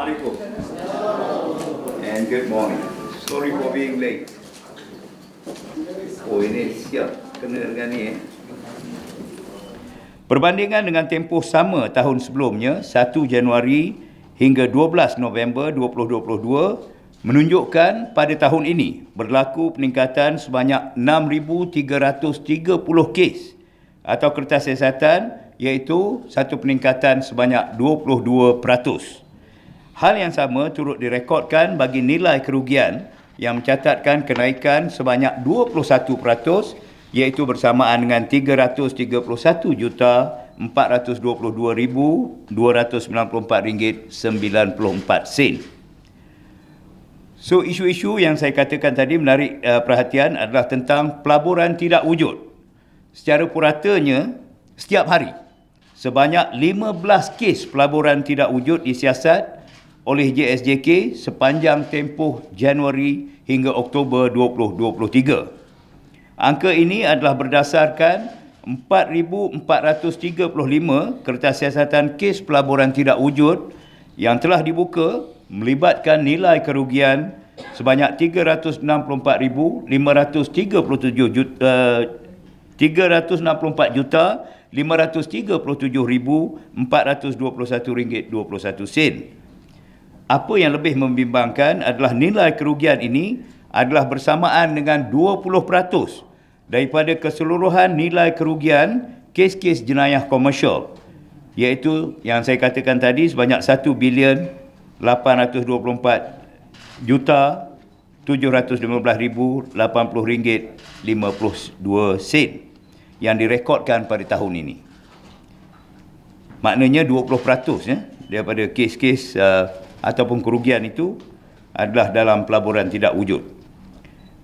Assalamualaikum and good morning. Sorry for being late. Oh, ini siap kena dengan ni. Perbandingan dengan tempoh sama tahun sebelumnya, 1 Januari hingga 12 November 2022, menunjukkan pada tahun ini berlaku peningkatan sebanyak 6,330 kes atau kertas siasatan, iaitu satu peningkatan sebanyak 22%. Hal yang sama turut direkodkan bagi nilai kerugian yang mencatatkan kenaikan sebanyak 21%, iaitu bersamaan dengan RM331,422,294.94. So, isu-isu yang saya katakan tadi menarik perhatian adalah tentang pelaburan tidak wujud. Secara puratanya, setiap hari, sebanyak 15 kes pelaburan tidak wujud disiasat oleh JSJK sepanjang tempoh Januari hingga Oktober 2023. Angka ini adalah berdasarkan 4,435 kertas siasatan kes pelaburan tidak wujud yang telah dibuka melibatkan nilai kerugian sebanyak 364,537,421 ringgit 21 sen. Apa yang lebih membimbangkan adalah nilai kerugian ini adalah bersamaan dengan 20% daripada keseluruhan nilai kerugian kes-kes jenayah komersial, iaitu yang saya katakan tadi sebanyak 1,824,715,080 ringgit 52 sen yang direkodkan pada tahun ini. Maknanya 20% daripada kes-kes ataupun kerugian itu adalah dalam pelaburan tidak wujud.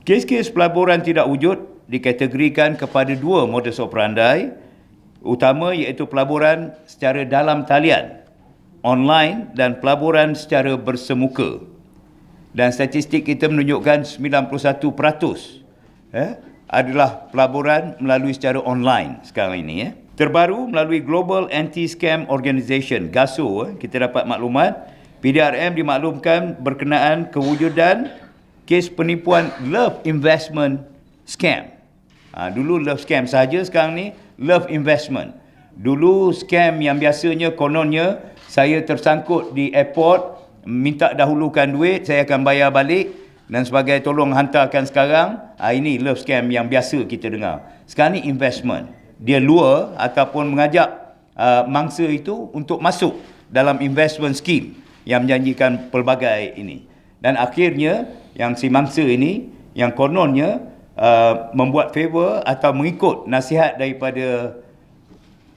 Kes-kes pelaburan tidak wujud dikategorikan kepada dua modus operandi utama, iaitu pelaburan secara dalam talian, online, dan pelaburan secara bersemuka. Dan statistik kita menunjukkan 91% adalah pelaburan melalui secara online sekarang ini. Terbaru, melalui Global Anti-Scam Organisation, GASO, kita dapat maklumat PDRM dimaklumkan berkenaan kewujudan kes penipuan love investment scam. Dulu love scam sahaja, sekarang ni love investment. Dulu scam yang biasanya kononnya saya tersangkut di airport, minta dahulukan duit, saya akan bayar balik dan sebagai tolong hantarkan sekarang. Ini love scam yang biasa kita dengar. Sekarang ni investment. Dia lure ataupun mengajak mangsa itu untuk masuk dalam investment scheme yang menjanjikan pelbagai ini. Dan akhirnya yang si mangsa ini yang kononnya membuat favor atau mengikut nasihat daripada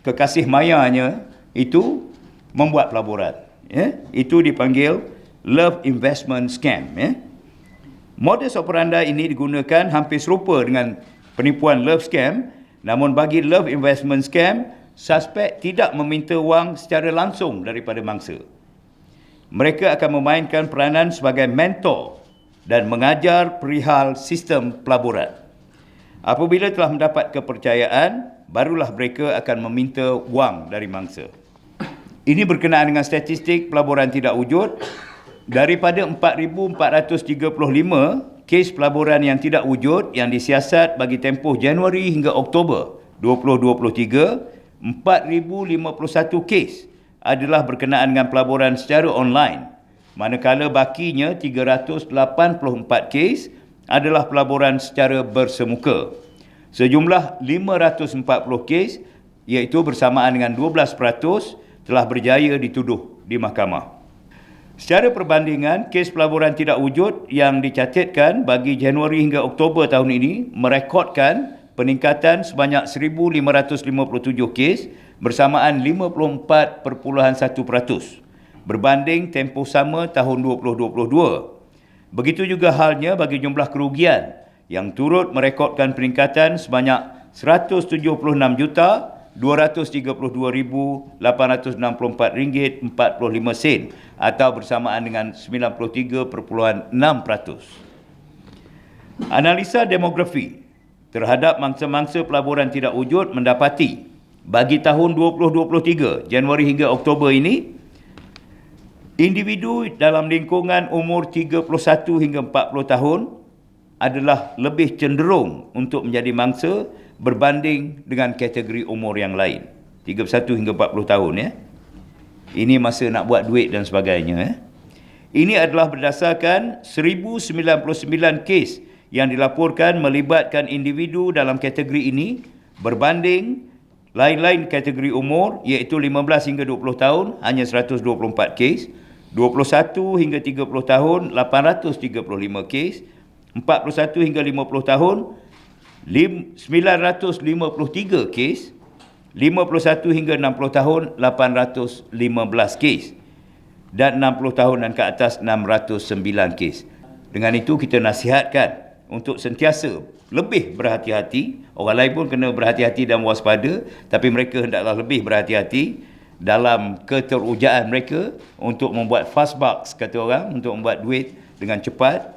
kekasih mayanya itu membuat pelaburan. Itu dipanggil love investment scam. Modus operandi ini digunakan hampir serupa dengan penipuan love scam, namun bagi love investment scam, suspek tidak meminta wang secara langsung daripada mangsa. Mereka akan memainkan peranan sebagai mentor dan mengajar perihal sistem pelaburan. Apabila telah mendapat kepercayaan, barulah mereka akan meminta wang dari mangsa. Ini berkenaan dengan statistik pelaburan tidak wujud. Daripada 4,435 kes pelaburan yang tidak wujud yang disiasat bagi tempoh Januari hingga Oktober 2023, 4,051 kes adalah berkenaan dengan pelaburan secara online, manakala bakinya 384 kes adalah pelaburan secara bersemuka. Sejumlah 540 kes, iaitu bersamaan dengan 12%, telah berjaya dituduh di mahkamah. Secara perbandingan, kes pelaburan tidak wujud yang dicatatkan bagi Januari hingga Oktober tahun ini merekodkan peningkatan sebanyak 1,557 kes bersamaan 54,1% berbanding tempoh sama tahun 2022. Begitu juga halnya bagi jumlah kerugian yang turut merekodkan peningkatan sebanyak 176,232,864 ringgit 45 sen atau bersamaan dengan 93,6%. Analisa demografi terhadap mangsa-mangsa pelaburan tidak wujud mendapati bagi tahun 2023, Januari hingga Oktober ini, Individu dalam lingkungan umur 31 hingga 40 tahun adalah lebih cenderung untuk menjadi mangsa berbanding dengan kategori umur yang lain. 31 hingga 40 tahun ya. Ini masa nak buat duit dan sebagainya ya. Ini adalah berdasarkan 1099 kes yang dilaporkan melibatkan individu dalam kategori ini berbanding lain-lain kategori umur iaitu 15 hingga 20 tahun hanya 124 kes, 21 hingga 30 tahun 835 kes, 41 hingga 50 tahun 953 kes, 51 hingga 60 tahun 815 kes dan 60 tahun dan ke atas 609 kes. Dengan itu kita nasihatkan untuk sentiasa lebih berhati-hati. Orang lain pun kena berhati-hati dan waspada, tapi mereka hendaklah lebih berhati-hati dalam keterujaan mereka untuk membuat fast bucks, kata orang, untuk membuat duit dengan cepat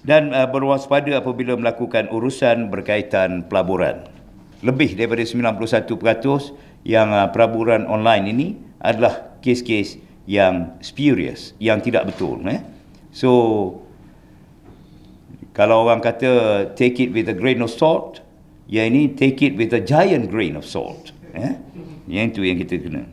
dan berwaspada apabila melakukan urusan berkaitan pelaburan. Lebih daripada 91% yang pelaburan online ini adalah kes-kes yang spurious, yang tidak betul. So, kalau orang kata take it with a grain of salt, yang ini take it with a giant grain of salt. Yang itu yang kita kena.